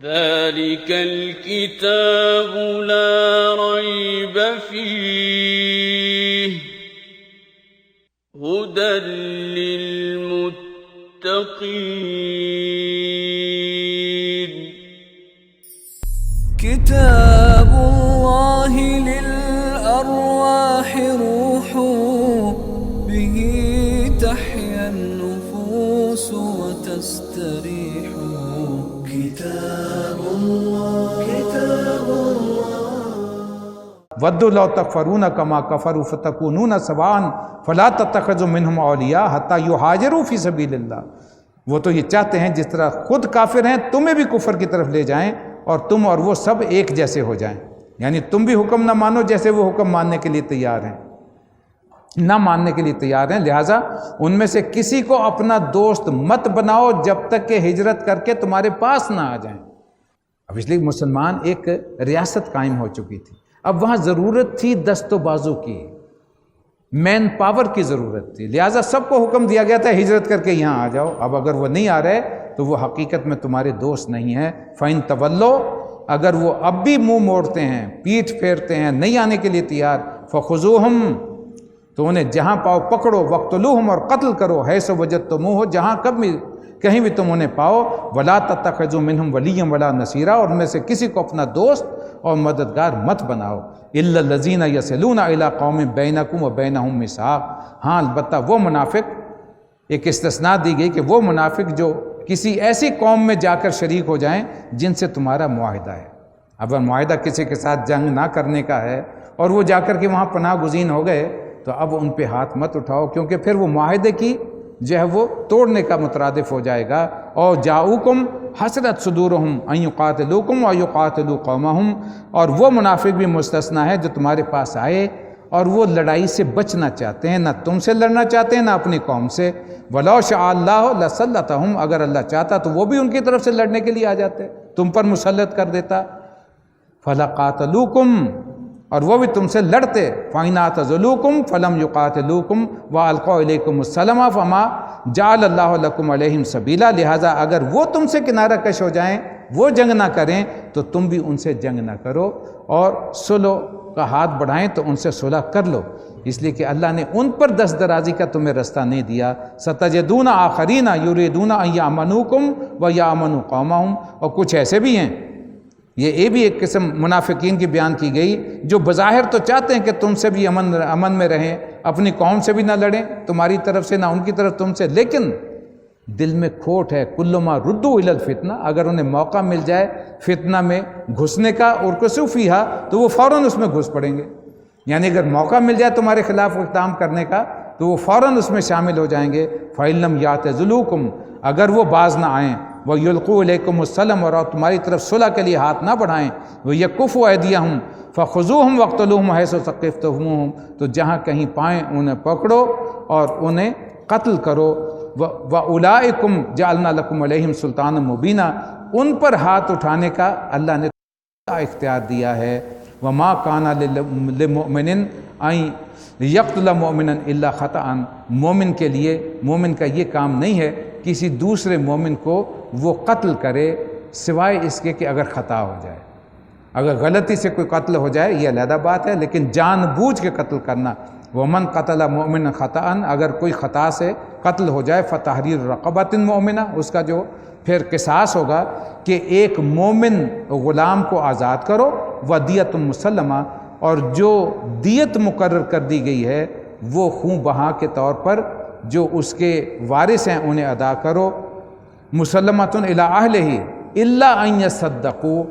ذلك الكتاب لا ريب فيه هدى للمتقين كتاب الله للأرواح روح به تحيا النفوس وتستريح كتاب الله ودوا لو تکفرون کما کفروا فتکونون سواء فلا تتخذوا منهم اولیاء حتی یہاجروا فی سبیل اللہ. وہ تو یہ چاہتے ہیں جس طرح خود کافر ہیں تمہیں بھی کفر کی طرف لے جائیں اور تم اور وہ سب ایک جیسے ہو جائیں. یعنی تم بھی حکم نہ مانو جیسے وہ حکم ماننے کے لیے تیار ہیں، نہ ماننے کے لیے تیار ہیں. لہٰذا ان میں سے کسی کو اپنا دوست مت بناؤ جب تک کہ ہجرت کر کے تمہارے پاس نہ آ جائیں. اب اس لیے مسلمان ایک ریاست قائم ہو چکی تھی، اب وہاں ضرورت تھی دست و بازو کی، مین پاور کی ضرورت تھی. لہٰذا سب کو حکم دیا گیا تھا ہجرت کر کے یہاں آ جاؤ. اب اگر وہ نہیں آ رہے تو وہ حقیقت میں تمہارے دوست نہیں ہیں. فَإِن تَوَلَّوْا، اگر وہ اب بھی منہ موڑتے ہیں، پیٹھ پھیرتے ہیں، نہیں آنے کے لیے تیار، فَخُذُوهُمْ، تو انہیں جہاں پاؤ پکڑو، وَاقْتُلُوهُمْ، اور قتل کرو، حَيْثُ وَجَدتُّمُوهُ، جہاں کہیں بھی تم انہیں پاؤ. وَلَا تَتَّخِذُوا مِنْهُمْ وَلِيًّا وَلَا نَصِيرًا، اور ان میں سے کسی کو اپنا دوست اور مددگار مت بناؤ. إِلَّا الَّذِينَ يَصِلُونَ إِلَىٰ قَوْمٍ بَيْنَكُمْ وَبَيْنَهُمْ مِيثَاقٌ، ہاں البتہ وہ منافق، ایک استثناء دی گئی کہ وہ منافق جو کسی ایسی قوم میں جا کر شریک ہو جائیں جن سے تمہارا معاہدہ ہے. اگر معاہدہ کسی کے ساتھ جنگ نہ کرنے کا ہے اور وہ جا کر کے وہاں پناہ گزین ہو گئے تو اب ان پہ ہاتھ مت اٹھاؤ، کیونکہ پھر وہ معاہدے کی جو ہے وہ توڑنے کا مترادف ہو جائے گا. اور جاؤکم حسرت صدورہم ان یقاتلوکم و یقاتلوا قومہم، اور وہ منافق بھی مستثنیٰ ہے جو تمہارے پاس آئے اور وہ لڑائی سے بچنا چاہتے ہیں، نہ تم سے لڑنا چاہتے ہیں نہ اپنی قوم سے. وَلَوْ شَاءَ اللَّهُ لَسَلَّطَهُمْ، اگر اللہ چاہتا تو وہ بھی ان کی طرف سے لڑنے کے لیے آ جاتے، تم پر مسلط کر دیتا. فَلَقَاتَلُوكُمْ، اور وہ بھی تم سے لڑتے. فَإِنْ اعْتَزَلُوكُمْ فَلَمْ يُقَاتِلُوكُمْ وَأَلْقَوْا إِلَيْكُمُ السَّلَامَ فَمَا جَعَلَ اللَّهُ لَكُمْ عَلَيْهِمْ سَبِيلًا، لہٰذا اگر وہ تم سے کنارہ کش ہو جائیں، وہ جنگ نہ کریں تو تم بھی ان سے جنگ نہ کرو، اور صلح کا ہاتھ بڑھائیں تو ان سے صلح کر لو. اس لیے کہ اللہ نے ان پر دست درازی کا تمہیں رستہ نہیں دیا. سَتَجِدُونَ آخَرِينَ يُرِيدُونَ أَن يَأْمَنُوكُمْ وَيَأْمَنُوا قَوْمَهُمْ، اور کچھ ایسے بھی ہیں، یہ بھی ایک قسم منافقین کی بیان کی گئی، جو بظاہر تو چاہتے ہیں کہ تم سے بھی امن میں رہیں، اپنی قوم سے بھی نہ لڑیں تمہاری طرف سے، نہ ان کی طرف تم سے، لیکن دل میں کھوٹ ہے. کلما ردوا الی الفتنہ، اگر انہیں موقع مل جائے فتنہ میں گھسنے کا، ارکسوا فیہا، تو وہ فوراً اس میں گھس پڑیں گے. یعنی اگر موقع مل جائے تمہارے خلاف اقدام کرنے کا تو وہ فوراً اس میں شامل ہو جائیں گے. فَإِن لَّمْ يَعْتَزِلُوكُمْ، اگر وہ باز نہ آئیں، وَيُلْقُوا إِلَيْكُمُ السَّلَامَ، اور تمہاری طرف صلح کے لیے ہاتھ نہ بڑھائیں، وَيَكُفُّوا أَيْدِيَهُمْ فَخُذُوهُمْ وَاقْتُلُوهُمْ حَيْثُ ثَقِفْتُمُوهُمْ، تو جہاں کہیں پائیں انہیں پکڑو اور انہیں قتل کرو. وَأُولَٰئِكُمْ جَعَلْنَا لَكُمْ عَلَيْهِمْ سُلْطَانًا مُبِينًا، ان پر ہاتھ اٹھانے کا اللہ نے اختیار دیا ہے. وَمَا كَانَ لِمُؤْمِنٍ أَن يَقْتُلَ مُؤْمِنًا إِلَّا خَطَأً، مومن کے لیے، مومن کا یہ کام نہیں ہے کسی دوسرے مومن کو وہ قتل کرے سوائے اس کے کہ اگر خطا ہو جائے. اگر غلطی سے کوئی قتل ہو جائے یہ علیحدہ بات ہے، لیکن جان بوجھ کے قتل کرنا، وَمَنْ قَتَلَ مُؤْمِنًا خَطَأً، اگر کوئی خطا سے قتل ہو جائے، فَتَحْرِيرُ رَقَبَةٍ مُؤْمِنَةٍ، اس کا جو پھر قصاص ہوگا کہ ایک مومن غلام کو آزاد کرو، وَدِيَةٌ مُسَلَّمَةٌ، اور جو دیت مقرر کر دی گئی ہے وہ خون بہا کے طور پر جو اس کے وارث ہیں انہیں ادا کرو. مُسَلَّمَةٌ إِلَىٰ أَهْلِهِ إِلَّا أَن يَصَّدَّقُوا،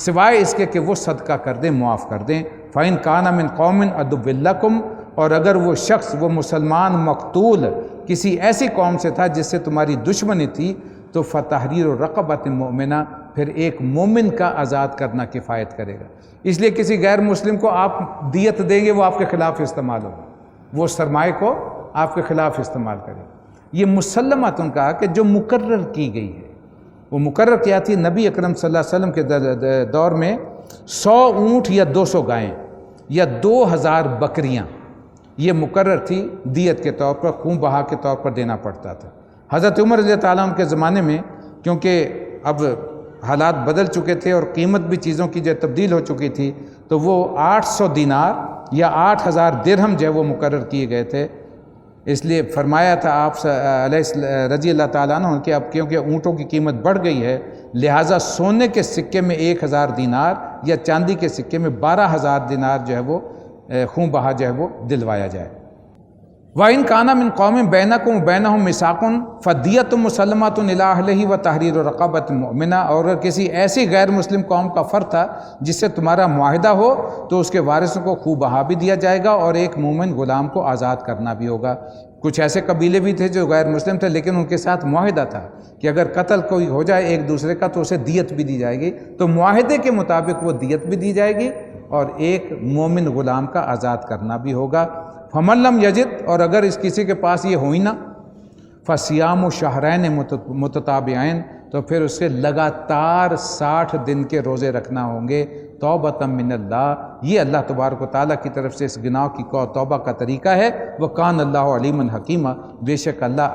سوائے اس کے کہ وہ صدقہ کر دیں، معاف کر دیں. فَإِن كَانَ مِن قَوْمٍ عَدُوٍّ لَّكُمْ، اور اگر وہ شخص، وہ مسلمان مقتول کسی ایسی قوم سے تھا جس سے تمہاری دشمنی تھی، تو فَتَحْرِيرُ رَقَبَةٍ مُؤْمِنَةٍ، پھر ایک مومن کا آزاد کرنا کفایت کرے گا. اس لیے کسی غیر مسلم کو آپ دیت دیں گے وہ آپ کے خلاف استعمال ہوگا، وہ سرمایہ کو آپ کے خلاف استعمال کرے. یہ مسلمتن کہا کہ جو مقرر کی گئی ہے. وہ مقرر کیا تھی نبی اکرم صلی اللہ علیہ وسلم کے دور میں 100 اونٹ یا 200 گائیں یا 2000 بکریاں، یہ مقرر تھی دیت کے طور پر، خون بہا کے طور پر دینا پڑتا تھا. حضرت عمر رضی اللہ تعالیٰ عنہ کے زمانے میں، کیونکہ اب حالات بدل چکے تھے اور قیمت بھی چیزوں کی جو تبدیل ہو چکی تھی، تو وہ 800 دینار یا 8000 درہم جو ہے وہ مقرر کیے گئے تھے۔ اس لیے فرمایا تھا آپ علیہ رضی اللہ تعالیٰ عنہ کہ اب کیونکہ اونٹوں کی قیمت بڑھ گئی ہے، لہٰذا سونے کے سکے میں 1000 دینار یا چاندی کے سکے میں 12000 دینار جو ہے وہ خون بہا جو ہے وہ دلوایا جائے۔ وَإِنْ كَانَ مِنْ قَوْمٍ بَيْنَكُمْ وَبَيْنَهُمْ مِيثَاقٌ فَدِيَّةٌ مُسَلَّمَةٌ إِلَىٰ أَهْلِهِ وَتَحْرِيرُ رَقَبَةٍ مُؤْمِنَةٍ، اور اگر کسی ایسی غیر مسلم قوم کا فرد تھا جس سے تمہارا معاہدہ ہو تو اس کے وارثوں کو خوب بہا بھی دیا جائے گا اور ایک مومن غلام کو آزاد کرنا بھی ہوگا۔ کچھ ایسے قبیلے بھی تھے جو غیر مسلم تھے لیکن ان کے ساتھ معاہدہ تھا کہ اگر قتل کوئی ہو جائے ایک دوسرے کا تو اسے دیت بھی دی جائے گی، تو معاہدے کے مطابق وہ دیت بھی دی جائے گی اور ایک مومن غلام کا آزاد کرنا بھی ہوگا۔ فَمَن لَّمْ یجد، اور اگر اس کسی کے پاس یہ ہوئی نہ، فَصِيَامُ شَهْرَيْنِ مُتَتَابِعَيْنِ، تو پھر اسے لگاتار 60 دن کے روزے رکھنا ہوں گے، توبۃ من اللہ، یہ اللہ تبارک و تعالیٰ کی طرف سے اس گناہ کی توبہ کا طریقہ ہے۔ وَكَانَ اللَّهُ عَلِيمًا حَكِيمًا، بے شک اللہ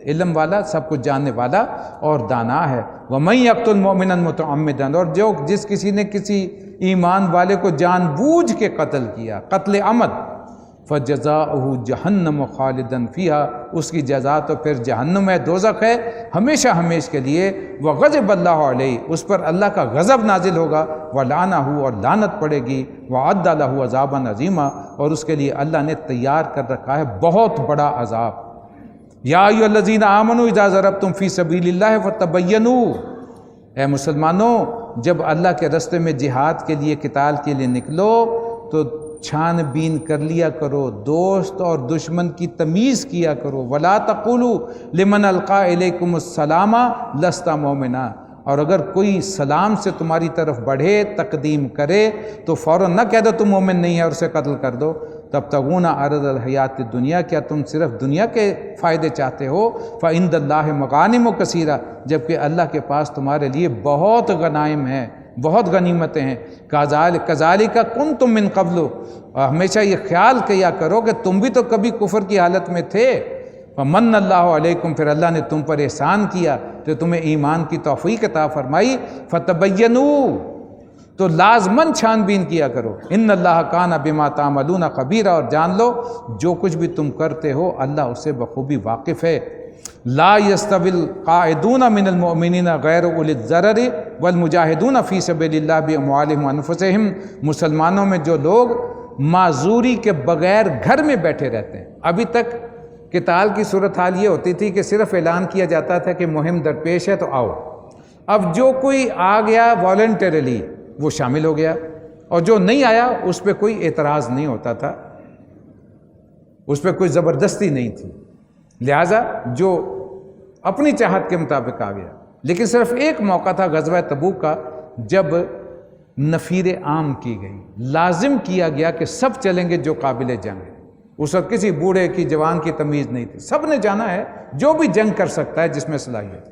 علم والا، سب کچھ جاننے والا اور دانا ہے۔ وَمَن يَقْتُلْ مُؤْمِنًا مُتَعَمِّدًا، اور جو جس کسی نے کسی ایمان والے کو جان بوجھ کے قتل کیا، قتل عمد، فَجَزَاؤُهُ جَهَنَّمُ خَالِدًا فِيهَا، اس کی جزا تو پھر جہنم ہے، دوزخ ہے، ہمیشہ ہمیش کے لیے۔ وَغَضِبَ اللَّهُ عَلَيْهِ، اس پر اللہ کا غضب نازل ہوگا، وَلَعَنَهُ، اور لعنت پڑے گی، وَأَعَدَّ لَهُ عَذَابًا عَظِيمًا، اور اس کے لیے اللہ نے تیار کر رکھا ہے بہت بڑا عذاب۔ یا ایھا الذین آمنوا اذا ضربتم فی سبیل اللہ فتبینوا، اے مسلمانوں جب اللہ کے راستے میں جہاد کے لیے، قتال کے لیے نکلو تو چھان بین کر لیا کرو، دوست اور دشمن کی تمیز کیا کرو۔ وَلَا تَقُولُوا لِمَنْ أَلْقَىٰ إِلَيْكُمُ السَّلَامَ لَسْتَ مُؤْمِنًا، اور اگر کوئی سلام سے تمہاری طرف بڑھے، تقدیم کرے، تو فوراً نہ کہہ دو تم مومن نہیں ہے اور اسے قتل کر دو۔ تبتغون عرض الحیات الدنیا، کیا تم صرف دنیا کے فائدے چاہتے ہو؟ فعند اللہ مغانم کثیرہ، جبکہ اللہ کے پاس تمہارے لیے بہت غنائم ہیں، بہت غنیمتیں ہیں۔ کذالک کنتم من قبل، ہمیشہ یہ خیال کیا کرو کہ تم بھی تو کبھی کفر کی حالت میں تھے۔ فمن اللہ علیکم، پھر اللہ نے تم پر احسان کیا تو تمہیں ایمان کی توفیق عطا فرمائی۔ فتبینوا، تو لازماً چھان بین کیا کرو۔ ان اللہ کان بما تعملون خبیرا، اور جان لو جو کچھ بھی تم کرتے ہو اللہ اس سے بخوبی واقف ہے۔ لا یستوی القاعدون من المؤمنین غیر اولی الضرر والمجاہدون فی سبیل اللہ باموالہم وانفسہم، مسلمانوں میں جو لوگ معذوری کے بغیر گھر میں بیٹھے رہتے ہیں۔ ابھی تک قتال کی صورتحال یہ ہوتی تھی کہ صرف اعلان کیا جاتا تھا کہ مہم درپیش ہے تو آؤ، اب جو کوئی آ گیا والنٹریلی وہ شامل ہو گیا، اور جو نہیں آیا اس پہ کوئی اعتراض نہیں ہوتا تھا، اس پہ کوئی زبردستی نہیں تھی، لہٰذا جو اپنی چاہت کے مطابق آ گیا۔ لیکن صرف ایک موقع تھا غزوہ تبوک کا، جب نفیر عام کی گئی، لازم کیا گیا کہ سب چلیں گے جو قابل جنگ ہے۔ اس وقت کسی بوڑھے کی جوان کی تمیز نہیں تھی، سب نے جانا ہے جو بھی جنگ کر سکتا ہے جس میں صلاحیت ہے۔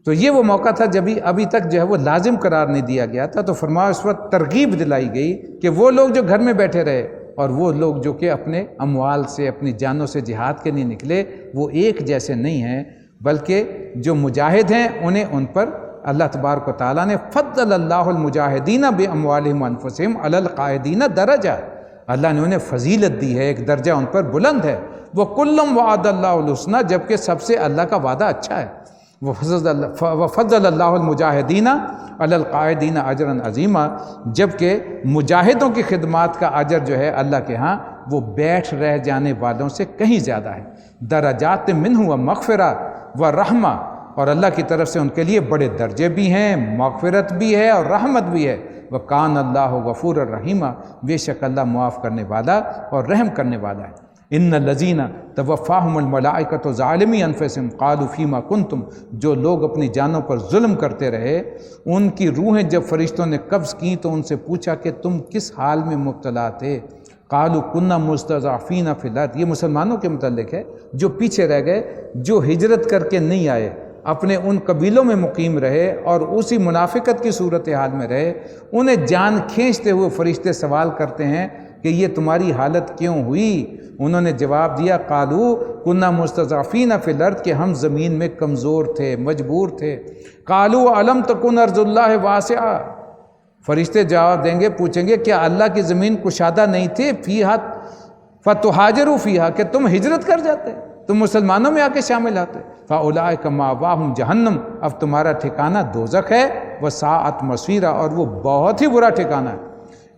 تو یہ وہ موقع تھا جب ابھی تک جو ہے وہ لازم قرار نہیں دیا گیا تھا، تو فرمایا اس وقت ترغیب دلائی گئی کہ وہ لوگ جو گھر میں بیٹھے رہے اور وہ لوگ جو کہ اپنے اموال سے، اپنی جانوں سے جہاد کے لیے نکلے، وہ ایک جیسے نہیں ہیں، بلکہ جو مجاہد ہیں انہیں ان پر اللہ تبارک و تعالیٰ نے فضل اللہ المجاہدین باموالہم وانفسہم علی القاعدین درجہ، اللہ نے انہیں فضیلت دی ہے، ایک درجہ ان پر بلند ہے۔ وَكُلًّا وَعَدَ اللَّهُ الْحُسْنَىٰ، جبکہ سب سے اللہ کا وعدہ اچھا ہے۔ وَفَضَّلَ اللَّهُ الْمُجَاهِدِينَ عَلَى الْقَاعِدِينَ أَجْرًا عَظِيمًا، جبکہ مجاہدوں کی خدمات کا اجر جو ہے اللہ کے ہاں وہ بیٹھ رہ جانے والوں سے کہیں زیادہ ہے۔ درجات منہ ومغفرہ ورحمہ، اور اللہ کی طرف سے ان کے لیے بڑے درجے بھی ہیں، مغفرت بھی ہے اور رحمت بھی ہے۔ وَكَانَ اللَّهُ غَفُورًا رَحِيمًا، بے شک اللہ معاف کرنے والا اور رحم کرنے والا ہے۔ ان الذین توفاہم الملائکۃ ظالمی انفسہم قالوا فیما کنتم، جو لوگ اپنی جانوں پر ظلم کرتے رہے، ان کی روحیں جب فرشتوں نے قبض کی تو ان سے پوچھا کہ تم کس حال میں مبتلا تھے؟ قالوا کنا مستضعفین فی الارض، یہ مسلمانوں کے متعلق ہے جو پیچھے رہ گئے، جو ہجرت کر کے نہیں آئے، اپنے ان قبیلوں میں مقیم رہے اور اسی منافقت کی صورتحال میں رہے۔ انہیں جان کھینچتے ہوئے فرشتے سوال کرتے ہیں کہ یہ تمہاری حالت کیوں ہوئی؟ انہوں نے جواب دیا قالو کنا مستضعفین فی الارض، کہ ہم زمین میں کمزور تھے، مجبور تھے۔ قالو الم تکن ارض اللہ واسعہ، فرشتے جواب دیں گے، پوچھیں گے کیا اللہ کی زمین کشادہ نہیں تھی؟ فیہا فتہاجروا فیہا، کہ تم ہجرت کر جاتے، تم مسلمانوں میں آ کے شامل آتے۔ فاولئک مأواہم جہنم، اب تمہارا ٹھکانہ دوزخ ہے، وساءت مصیرا، اور وہ بہت ہی برا ٹھکانہ ہے۔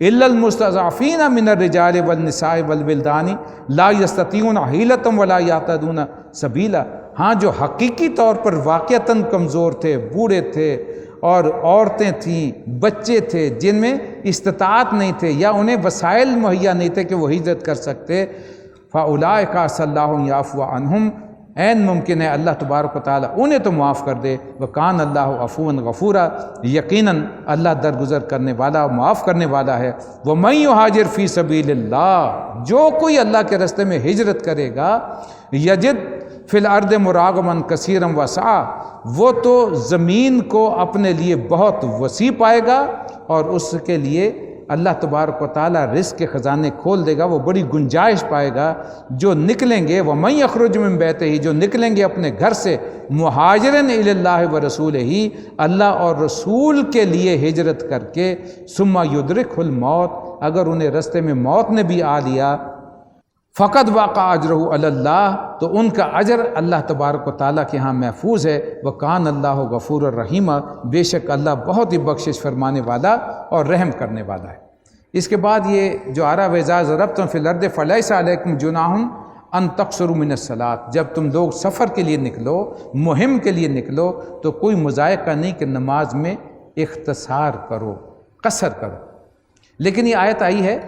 الا المستضعفین من الرجال والنساء والولدان لا یستطیعون حیلۃ ولا یہتدون سبیلا، ہاں جو حقیقی طور پر واقعتاً کمزور تھے، بوڑھے تھے، اور عورتیں تھیں، بچے تھے جن میں استطاعت نہیں تھے یا انہیں وسائل مہیا نہیں تھے کہ وہ ہجرت کر سکتے، فاولئک عسى اللہ ان یعفو عنہم، عین ممکن ہے اللہ تبارک و تعالیٰ انہیں تو معاف کر دے۔ وکان اللہ عفوا غفورا، یقیناً اللہ درگزر کرنے والا، معاف کرنے والا ہے۔ ومن یہاجر فی سبیل اللہ، جو کوئی اللہ کے راستے میں ہجرت کرے گا، یجد فی الارض مراغما کثیرا وسعا، وہ تو زمین کو اپنے لیے بہت وسیع پائے گا، اور اس کے لیے اللہ تبارک و تعالیٰ رزق کے خزانے کھول دے گا، وہ بڑی گنجائش پائے گا۔ جو نکلیں گے وَمَن يَخْرُجْ مِن بَيْتِهِ، جو نکلیں گے اپنے گھر سے، مہاجرن الی اللہ وَرَسُولِهِ، اللہ اور رسول کے لیے ہجرت کر کے، ثُمَّ يُدْرِكْهُ الْمَوْتُ، اگر انہیں رستے میں موت نے بھی آ لیا، فقط واقع اجرہ علی اللہ، تو ان کا اجر اللہ تبارک و تعالیٰ کے ہاں محفوظ ہے۔ وکان اللہ غفور الرحیم، بے شک اللہ بہت ہی بخشش فرمانے والا اور رحم کرنے والا ہے۔ اس کے بعد یہ جو آ رہا وَإِذَا ضَرَبْتُمْ فِي الْأَرْضِ فَلَيْسَ عَلَيْكُمْ جُنَاحٌ أَن تَقْصُرُوا مِنَ الصَّلَاةِ، جب تم لوگ سفر کے لیے نکلو، مہم کے لیے نکلو، تو کوئی مذائقہ نہیں کہ نماز میں اختصار کرو، قصر کرو۔ لیکن یہ آیت آئی ہے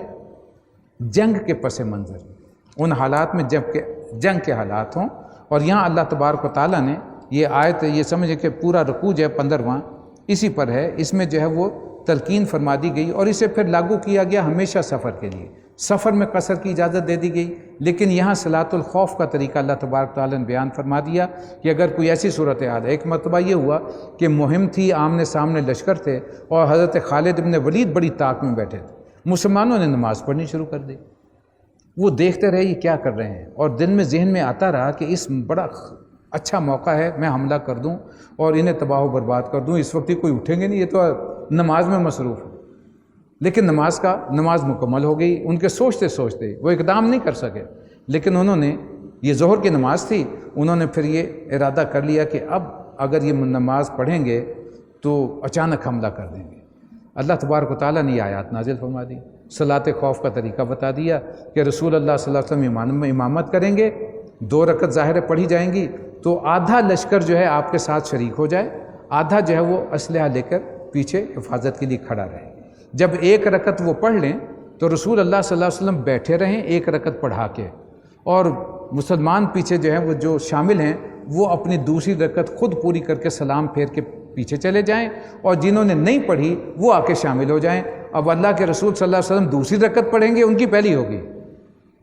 جنگ کے پس منظر میں، ان حالات میں جب کہ جنگ کے حالات ہوں، اور یہاں اللہ تبارک و تعالیٰ نے یہ آیت، یہ سمجھے کہ پورا رکوع جو ہے 15واں اسی پر ہے، اس میں جو ہے وہ تلقین فرما دی گئی، اور اسے پھر لاگو کیا گیا ہمیشہ سفر کے لیے۔ سفر میں قصر کی اجازت دے دی گئی، لیکن یہاں صلاۃ الخوف کا طریقہ اللہ تبارک و تعالیٰ نے بیان فرما دیا کہ اگر کوئی ایسی صورتحال ہے۔ ایک مرتبہ یہ ہوا کہ مہم تھی، آمنے سامنے لشکر تھے، اور حضرت خالد بن ولید بڑی طاق میں بیٹھے تھے، مسلمانوں نے نماز پڑھنی شروع کر دی۔ وہ دیکھتے رہے یہ کیا کر رہے ہیں، اور دن میں ذہن میں آتا رہا کہ اس بڑا اچھا موقع ہے، میں حملہ کر دوں اور انہیں تباہ و برباد کر دوں، اس وقت ہی کوئی اٹھیں گے نہیں، یہ تو نماز میں مصروف ہے۔ لیکن نماز مکمل ہو گئی، ان کے سوچتے سوچتے وہ اقدام نہیں کر سکے، لیکن انہوں نے، یہ ظہر کی نماز تھی، انہوں نے پھر یہ ارادہ کر لیا کہ اب اگر یہ نماز پڑھیں گے تو اچانک حملہ کر دیں گے۔ اللہ تبارک و تعالیٰ نے یہ آیات نازل فرما دی، صلاۃ خوف کا طریقہ بتا دیا کہ رسول اللہ صلی اللہ علیہ وسلم امامت کریں گے، 2 رکعت ظاہر پڑھی جائیں گی، تو آدھا لشکر جو ہے آپ کے ساتھ شریک ہو جائے، آدھا جو ہے وہ اسلحہ لے کر پیچھے حفاظت کے لیے کھڑا رہے۔ جب 1 رکعت وہ پڑھ لیں تو رسول اللہ صلی اللہ علیہ وسلم بیٹھے رہیں 1 رکعت پڑھا کے، اور مسلمان پیچھے جو ہیں وہ جو شامل ہیں وہ اپنی دوسری رکعت خود پوری کر کے سلام پھیر کے پیچھے چلے جائیں، اور جنہوں نے نہیں پڑھی وہ آ کے شامل ہو جائیں۔ اب اللہ کے رسول صلی اللہ علیہ وسلم دوسری رکعت پڑھیں گے، ان کی پہلی ہوگی،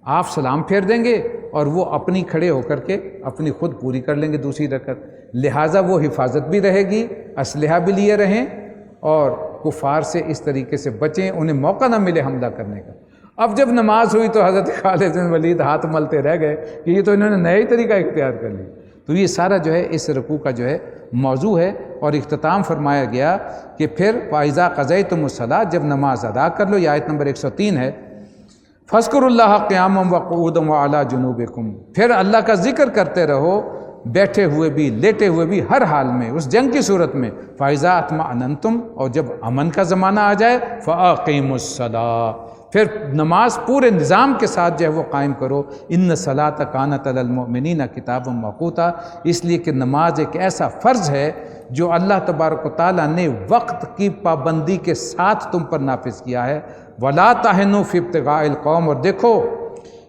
آپ سلام پھیر دیں گے اور وہ اپنی کھڑے ہو کر کے اپنی خود پوری کر لیں گے دوسری رکعت، لہٰذا وہ حفاظت بھی رہے گی، اسلحہ بھی لیے رہیں، اور کفار سے اس طریقے سے بچیں، انہیں موقع نہ ملے حملہ کرنے کا۔ اب جب نماز ہوئی تو حضرت خالد بن ولید ہاتھ ملتے رہ گئے کہ یہ تو انہوں نے نیا ہی طریقہ اختیار کر لی۔ تو یہ سارا جو ہے اس رکوع کا جو ہے موضوع ہے، اور اختتام فرمایا گیا کہ پھر فَإِذَا قَضَيْتُمُ الصَّلَاةَ، جب نماز ادا کر لو، یہ آیت نمبر 103 ہے، فَاذْكُرُوا اللَّهَ قِيَامًا وَقُعُودًا وَعَلَىٰ جُنُوبِكُمْ، پھر اللہ کا ذکر کرتے رہو، بیٹھے ہوئے بھی، لیٹے ہوئے بھی، ہر حال میں، اس جنگ کی صورت میں۔ فَإِذَا اطْمَأْنَنْتُمْ، اور جب امن کا زمانہ آ جائے، فَأَقِیمُوا الصَّلَاةَ، پھر نماز پورے نظام کے ساتھ جو ہے وہ قائم کرو۔ اِنَّ الصَّلَاةَ كَانَتْ عَلَى الْمُؤْمِنِينَ كِتَابًا مَوْقُوتًا، اس لیے کہ نماز ایک ایسا فرض ہے جو اللہ تبارک و تعالیٰ نے وقت کی پابندی کے ساتھ تم پر نافذ کیا ہے۔ وَلَا تَهِنُوا فِي ابْتِغَاءِ الْقَوْمِ، اور دیکھو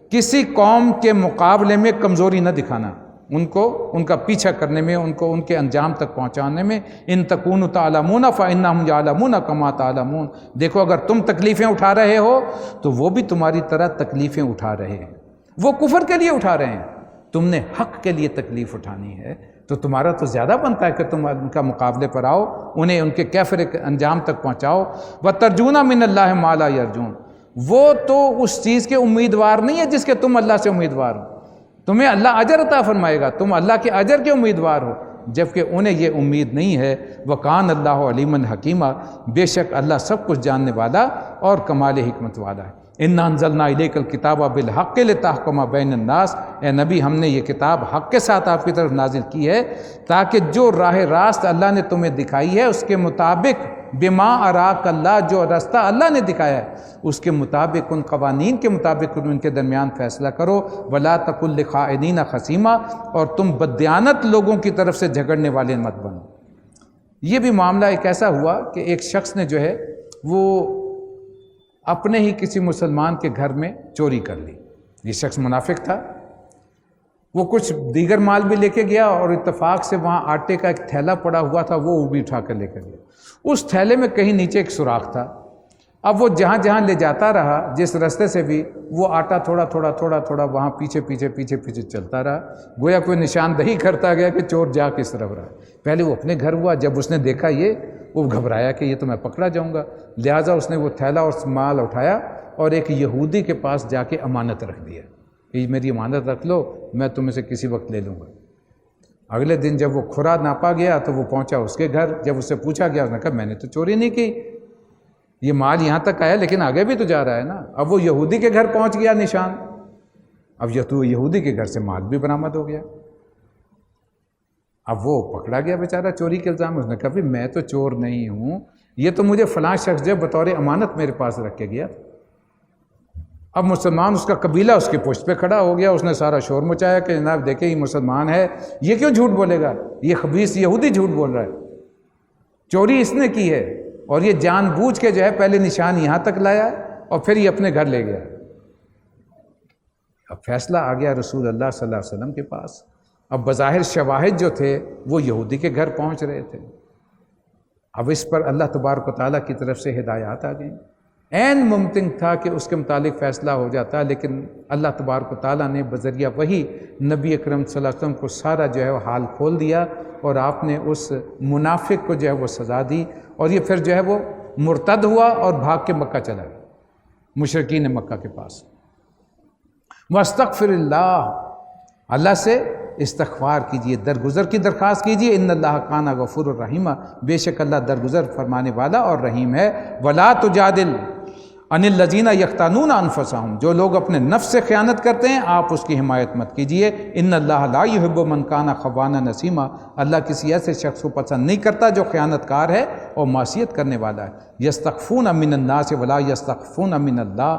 کسی قوم کے مقابلے میں کمزوری نہ دکھانا، ان کا پیچھا کرنے میں، ان کے انجام تک پہنچانے میں۔ ان تکونوا تعلمون فإنهم يعلمون كما تعلمون، دیکھو اگر تم تکلیفیں اٹھا رہے ہو تو وہ بھی تمہاری طرح تکلیفیں اٹھا رہے ہیں، وہ کفر کے لیے اٹھا رہے ہیں، تم نے حق کے لیے تکلیف اٹھانی ہے، تو تمہارا تو زیادہ بنتا ہے کہ تم ان کا مقابلے پر آؤ، انہیں ان کے کیفر انجام تک پہنچاؤ۔ وَتَرْجُونَ مِنَ اللَّهِ مَا لَا يَرْجُونَ، وہ تو اس چیز کے امیدوار نہیں ہے جس کے تم اللہ سے امیدوار ہو. تمہیں اللہ اجر عطا فرمائے گا، تم اللہ کے اجر کے امیدوار ہو، جبکہ انہیں یہ امید نہیں ہے. وَقَانَ اللَّهُ عَلِيمًا حَكِيمًا، بے شک اللہ سب کچھ جاننے والا اور کمال حکمت والا ہے. اِنَّا أَنزَلْنَا إِلَيْكَ الْكِتَابَ بِالْحَقِّ لِتَحْكُمَ بَيْنَ النَّاسِ، اے نبی ہم نے یہ کتاب حق کے ساتھ آپ کی طرف نازل کی ہے تاکہ جو راہ راست اللہ نے تمہیں دکھائی ہے اس کے مطابق، بما اراک اللہ، جو راستہ اللہ نے دکھایا ہے اس کے مطابق، ان قوانین کے مطابق ان کے درمیان فیصلہ کرو. ولا تکن لخائنین خصیما، اور تم بددیانت لوگوں کی طرف سے جھگڑنے والے مت بنو. یہ بھی معاملہ ایک ایسا ہوا کہ ایک شخص نے جو ہے وہ اپنے ہی کسی مسلمان کے گھر میں چوری کر لی. یہ شخص منافق تھا، وہ کچھ دیگر مال بھی لے کے گیا اور اتفاق سے وہاں آٹے کا ایک تھیلا پڑا ہوا تھا، وہ بھی اٹھا کر لے کر گیا. اس تھیلے میں کہیں نیچے ایک سوراخ تھا. اب وہ جہاں جہاں لے جاتا رہا، جس راستے سے بھی، وہ آٹا تھوڑا تھوڑا تھوڑا تھوڑا وہاں پیچھے پیچھے پیچھے پیچھے چلتا رہا، گویا کوئی نشاندہی کرتا گیا کہ چور جا کس طرف رہا. پہلے وہ اپنے گھر ہوا، جب اس نے دیکھا یہ، وہ گھبرایا کہ یہ تو میں پکڑا جاؤں گا. لہٰذا اس نے وہ تھیلا اور مال اٹھایا اور ایک یہودی کے پاس جا کے امانت رکھ دیا کہ میری امانت رکھ لو، میں تمہیں سے کسی وقت لے لوں گا. اگلے دن جب وہ کھرا ناپا گیا تو وہ پہنچا اس کے گھر. جب اس سے پوچھا گیا، اس نے کہا میں نے تو چوری نہیں کی، یہ مال یہاں تک آیا لیکن آگے بھی تو جا رہا ہے نا. اب وہ یہودی کے گھر پہنچ گیا نشان، اب یہ تو یہودی کے گھر سے مال بھی برآمد ہو گیا. اب وہ پکڑا گیا بیچارہ چوری کے الزام. اس نے کہا میں تو چور نہیں ہوں، یہ تو مجھے فلاں شخص جو بطور امانت میرے پاس رکھ کے گیا. اب مسلمان، اس کا قبیلہ اس کی پشت پہ کھڑا ہو گیا. اس نے سارا شور مچایا کہ جناب دیکھیں یہ مسلمان ہے، یہ کیوں جھوٹ بولے گا، یہ خبیث یہودی جھوٹ بول رہا ہے، چوری اس نے کی ہے اور یہ جان بوجھ کے جو ہے پہلے نشان یہاں تک لایا اور پھر یہ اپنے گھر لے گیا. اب فیصلہ آ گیا رسول اللہ صلی اللہ علیہ وسلم کے پاس. اب بظاہر شواہد جو تھے وہ یہودی کے گھر پہنچ رہے تھے. اب اس پر اللہ تبارک و تعالیٰ کی طرف سے ہدایات آ گئیں. عین ممکن تھا کہ اس کے متعلق فیصلہ ہو جاتا، لیکن اللہ تبارک و تعالیٰ نے بذریعہ وحی نبی اکرم صلی اللہ علیہ وسلم کو سارا جو ہے وہ حال کھول دیا اور آپ نے اس منافق کو جو ہے وہ سزا دی. اور یہ پھر جو ہے وہ مرتد ہوا اور بھاگ کے مکہ چلا گیا، مشرکین مکہ کے پاس. وَاسْتَغْفِرِ اللَّهِ، اللہ سے استغفار کیجئے، درگزر کی درخواست کیجئے. ان اللہ کان غفور الرحیم، بے شک اللہ درگزر فرمانے والا اور رحیم ہے. ولا تجادل عن الذین یختانون انفسهم، جو لوگ اپنے نفس سے خیانت کرتے ہیں آپ اس کی حمایت مت کیجئے. ان اللہ لا يحب من کان خوانا نسیما، اللہ کسی ایسے شخص کو پسند نہیں کرتا جو خیانت کار ہے اور معصیت کرنے والا ہے. یستخفون من الناس ولا یستخفون من اللہ،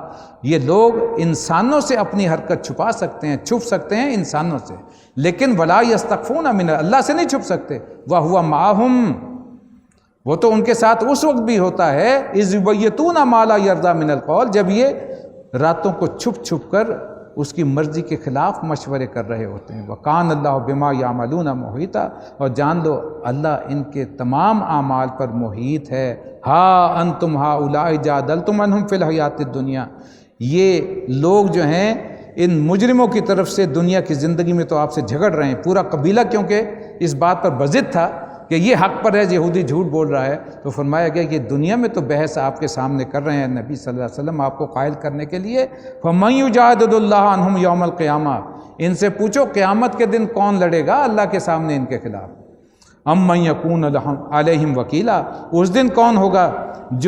یہ لوگ انسانوں سے اپنی حرکت چھپا سکتے ہیں، چھپ سکتے ہیں انسانوں سے، لیکن ولا یستخفون من اللہ سے نہیں چھپ سکتے. وَهُوَ مَعَهُمْ، وہ تو ان کے ساتھ اس وقت بھی ہوتا ہے اذ یبیتون ما لا یرضی من القول، جب یہ راتوں کو چھپ چھپ کر اس کی مرضی کے خلاف مشورے کر رہے ہوتے ہیں. وکان اللہ بما یعملون محیطا، اور جان لو اللہ ان کے تمام اعمال پر محیط ہے. ہا انتم ہؤلاء جادلتم عنہم فی الحیات الدنیا، یہ لوگ جو ہیں ان مجرموں کی طرف سے دنیا کی زندگی میں تو آپ سے جھگڑ رہے ہیں. پورا قبیلہ کیونکہ اس بات پر بضد تھا کہ یہ حق پر ہے، یہودی جھوٹ بول رہا ہے، تو فرمایا گیا کہ دنیا میں تو بحث آپ کے سامنے کر رہے ہیں نبی صلی اللہ علیہ وسلم آپ کو قائل کرنے کے لیے. فَمَن يُجَادِلُ اللَّهَ عَنْهُمْ يَوْمَ الْقِيَامَةِ، ان سے پوچھو قیامت کے دن کون لڑے گا اللہ کے سامنے ان کے خلاف. أَمَّن يَكُونُ عَلَيْهِمْ وَكِيلًا، اس دن کون ہوگا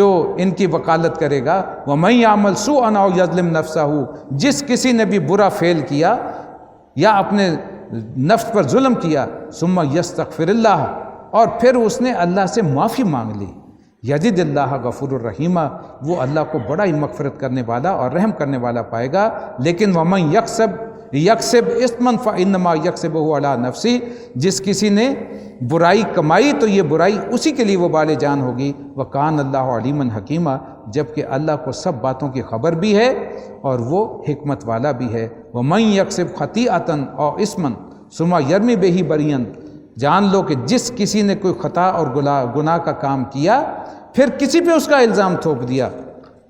جو ان کی وکالت کرے گا. وَمَن يَعْمَلْ سُوءًا أَوْ يَظْلِمْ نَفْسَهُ، جس کسی نے بھی برا فعل کیا یا اپنے نفس پر ظلم کیا، ثُمَّ يَسْتَغْفِرِ اللَّهَ، اور پھر اس نے اللہ سے معافی مانگ لی، یجد اللہ غفور الرحیم، وہ اللہ کو بڑا ہی مغفرت کرنے والا اور رحم کرنے والا پائے گا. لیکن ومن یکسب اثما فانما یکسبہ علی نفسی، جس کسی نے برائی کمائی تو یہ برائی اسی کے لیے وہ بال جان ہوگی. وکان اللہ علیما حکیما، جبکہ اللہ کو سب باتوں کی خبر بھی ہے اور وہ حکمت والا بھی ہے. ومن یکسب خطیئۃ او اثما ثم یرمی بہ بریئا، جان لو کہ جس کسی نے کوئی خطا اور گناہ کا کام کیا پھر کسی پہ اس کا الزام تھوپ دیا،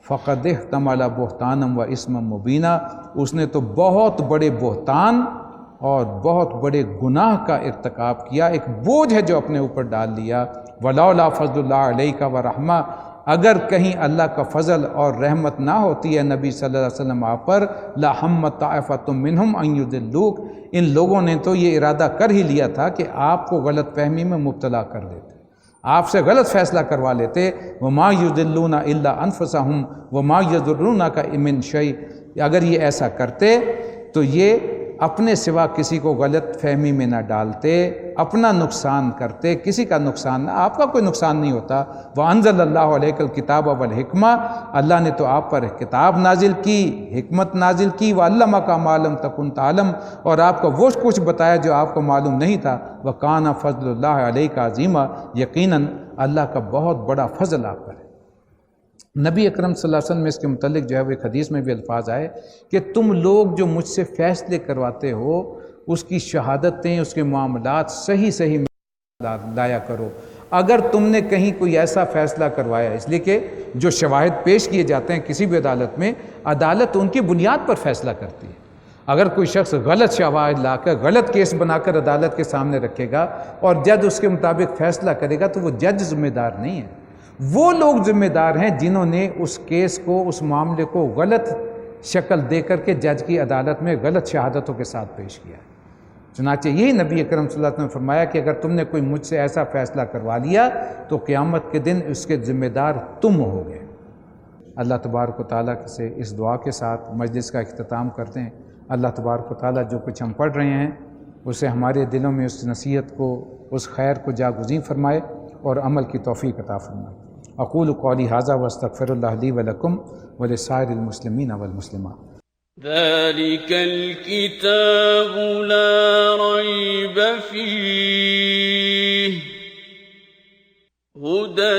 فقد احتمل بہتانا و اسما مبینا، اس نے تو بہت بڑے بہتان اور بہت بڑے گناہ کا ارتکاب کیا، ایک بوجھ ہے جو اپنے اوپر ڈال لیا. ولولا فضل اللہ علیک ورحمہ، اگر کہیں اللہ کا فضل اور رحمت نہ ہوتی ہے نبی صلی اللہ علیہ وسلم آپ پر، لَحَمَّتْ طَائِفَةٌ مِّنْهُمْ أَن يُضِلُّوكَ، ان لوگوں نے تو یہ ارادہ کر ہی لیا تھا کہ آپ کو غلط فہمی میں مبتلا کر دیتے، آپ سے غلط فیصلہ کروا لیتے۔ وَمَا يُضِلُّونَ إِلَّا أَنفُسَهُمْ وَمَا يَضُرُّونَكَ مِن شَيْءٍ، اگر یہ ایسا کرتے تو یہ اپنے سوا کسی کو غلط فہمی میں نہ ڈالتے، اپنا نقصان کرتے، کسی کا نقصان نہ، آپ کا کوئی نقصان نہیں ہوتا۔ وَأَنزَلَ اللَّهُ عَلَيْكَ الْكِتَابَ وَالْحِكْمَةَ، اللہ نے تو آپ پر کتاب نازل کی، حکمت نازل کی، وَعَلَّمَكَ مَا لَمْ تَكُنْ تَعْلَمْ، اور آپ کو وہ کچھ بتایا جو آپ کو معلوم نہیں تھا۔ وَكَانَ فَضْلُ اللَّهِ عَلَيْكَ عَظِيمًا، یقیناً اللہ کا بہت بڑا فضل آپ پر ہے۔ نبی اکرم صلی اللہ علیہ وسلم میں اس کے متعلق جو ہے وہ ایک حدیث میں بھی الفاظ آئے کہ تم لوگ جو مجھ سے فیصلے کرواتے ہو اس کی شہادتیں، اس کے معاملات صحیح لایا کرو۔ اگر تم نے کہیں کوئی ایسا فیصلہ کروایا، اس لیے کہ جو شواہد پیش کیے جاتے ہیں کسی بھی عدالت میں، عدالت ان کی بنیاد پر فیصلہ کرتی ہے۔ اگر کوئی شخص غلط شواہد لا کر، غلط کیس بنا کر عدالت کے سامنے رکھے گا اور جج اس کے مطابق فیصلہ کرے گا تو وہ جج ذمہ دار نہیں ہے، وہ لوگ ذمہ دار ہیں جنہوں نے اس کیس کو، اس معاملے کو غلط شکل دے کر کے جج کی عدالت میں غلط شہادتوں کے ساتھ پیش کیا ہے۔ چنانچہ یہی نبی اکرم صلی اللہ علیہ وسلم نے فرمایا کہ اگر تم نے کوئی مجھ سے ایسا فیصلہ کروا لیا تو قیامت کے دن اس کے ذمہ دار تم ہوگے۔ اللہ تبارک و تعالیٰ سے اس دعا کے ساتھ مجلس کا اختتام کرتے ہیں۔ اللہ تبارک و تعالیٰ جو کچھ ہم پڑھ رہے ہیں اسے ہمارے دلوں میں اس نصیحت کو، اس خیر کو جاگزین فرمائے اور عمل کی توفیق عطا فرمائے۔ اقول قولی ھذا واستغفر اللہ لی ولکم ولسائر المسلمین والمسلمات۔ ذلك الكتاب لا ريب فيه هدى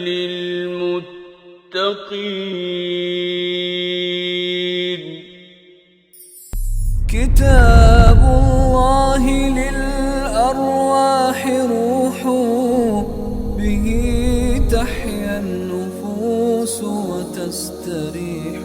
للمتقين كتاب الله للأرواح روح به تحيا النفوس وتستريح